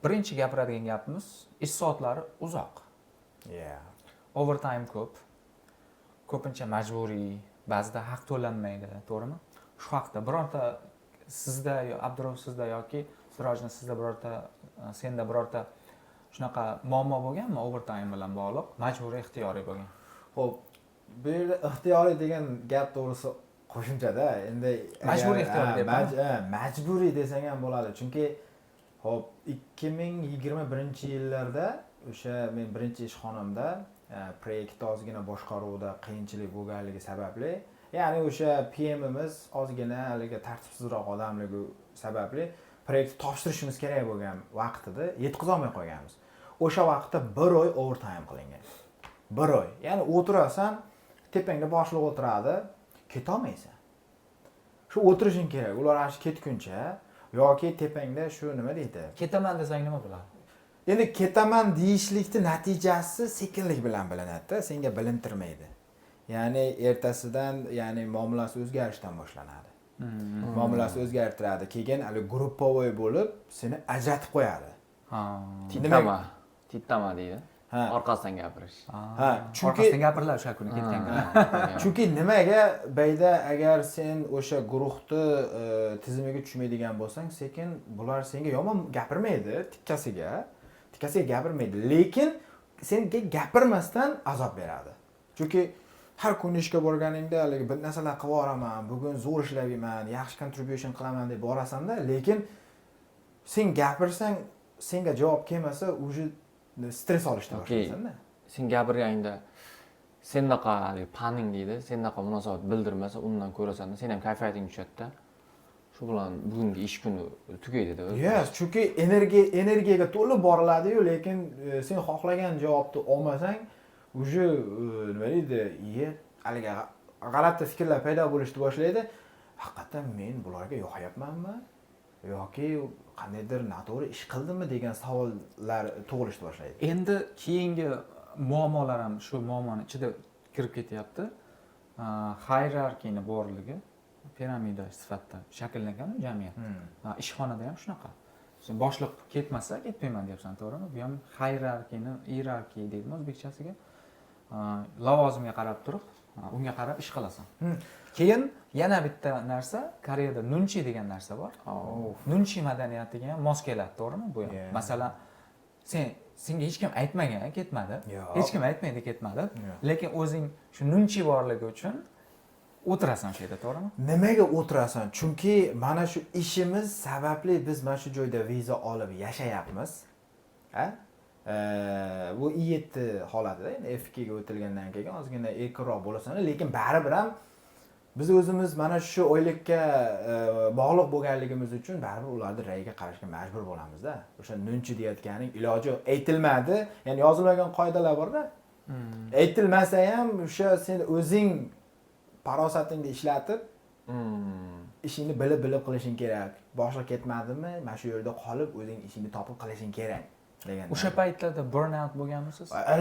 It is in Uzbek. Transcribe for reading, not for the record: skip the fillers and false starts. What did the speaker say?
Birinchi gapiradigan gapimiz ish soatlari uzoq. Overtime ko'p. Ko'pincha majburiy, ba'zida haq to'lanmaydi, to'g'rimi? Shu haqda birorta sizda, Abdurov sizda yoki Sirojni sizda birorta, senda birorta shunaqa muammo bo'lganmi overtime bilan bog'liq, majburiy ixtiyoriy bo'lgan? Xo'p, bu yerda ixtiyoriy degan gap to'g'risi qo'shimchada, endi majburiy ixtiyoriy deb. Majburiy desang ham bo'ladi, chunki xo'p 2021-yillarda o'sha men birinchi ishxonamda proyekt ozgina boshqaruvda qiyinchilik bo'lganligi sababli, ya'ni o'sha PMimiz ozgina haligi tartibsizroq odamligi sababli proyektni topshirishimiz kerak bo'lgan vaqtida yetkiza olmay qolganmiz. O'sha vaqtda 1 oy overtime qilingan. 1 oy. Ya'ni o'tirasan, tepangda boshliq o'tiradi, keta olmaysan. Shu o'tirishing kerak. Ular ash ketguncha yoki tepangda shu nima deydi? Ketaman desang nima bo'ladi? Endi ketaman deyishlikning natijasi sekinlik bilan bilinadi, senga bilintirmaydi. Ya'ni ertasidan, ya'ni muomalasi o'zgarishdan boshlanadi. Muomalasi o'zgartiradi, keyin hali gruppovoy bo'lib seni ajratib qo'yadi. Titama deydi. Orqasidan gapirish. Chunki orqasidan gapirlar o'sha kuni ketganda. Chunki nimaga bayda agar sen o'sha guruhni tizimiga tushmaydigan bo'lsang, sekin bular senga yomon gapirmaydi, tikkasiga gapirmaydi, lekin senga gapirmasdan azob beradi. Chunki har kuni ishga borganingda haligi bir narsalar qilib yuboraman, bugun zo'r ishlayman, yaxshi contribution qilaman deb borasan-da, lekin sen gapirsang, senga javob kelmasa, уже stress olishni boshlaysan-da. Sen gapirganingda sendaqa paning deydi, sendaqa munosabat bildirmasa, undan ko'rasan, sen ham kayfiyating tushadi-da. Shu bilan bugungi ish kuni tugaydi-da. Yes, chunki energiyaga to'lib boriladi-yu, lekin sen xohlagan javobni olmasang, уже nima deydi, haligi g'alati fikrlar paydo bo'lishni boshlaydi. Haqiqatan men bularga yoqayapmanmi yoki qandaydir noto'g'ri ish qildimmi degan savollar tug'ilishni boshlaydi. Endi keyingi muammolar ham shu muammoni ichida kirib ketyapti. Hierarkiyani borligi piramida sifatida shakllangan jamiyat. Ishxonada ham shunaqa. Sen boshliq ketmasa, ketmayman deyapsan, to'g'rimi? Bu ham hierarkiya deydimi o'zbekchasiga. Lavozimga qarab turib, unga qarab ish qilasan. Keyin yana bitta narsa, Koreyada nunchi degan narsa bor. Nunchi madaniyatiga ham mos keladi, to'g'rimi bu? Masalan, senga hech kim aytmagan, ketmadi. Hech kim aytmaydi, ketmadi. Lekin o'zing shu nunchi borligi uchun o'tirasan shu yerda, to'g'rimi? Nimaga o'tirasan? Chunki mana shu ishimiz sababli biz mana shu joyda viza olib yashayapmiz. Bu I7 holatida, endi F2 ga o'tilgandan keyin ozgina erkinroq bo'lasan, lekin baribir ham biz o'zimiz mana shu oylikka bog'liq bo'lganligimiz uchun baribir ularni rayiga qarashga majbur bo'lamiz-da. O'sha nunchi deyotganing iloji aytilmadi, ya'ni yozilmagan qoidalar bor-da. Aytilmasa ham o'sha sen o'zing farosatingni ishlatib, ishingni bilib qilishing kerak. Boshliq ketmadimi, mana shu yerda qolib o'zing ishingni topib qilishing kerak degan. O'sha paytlarda burnout bo'lganmisiz? Albatta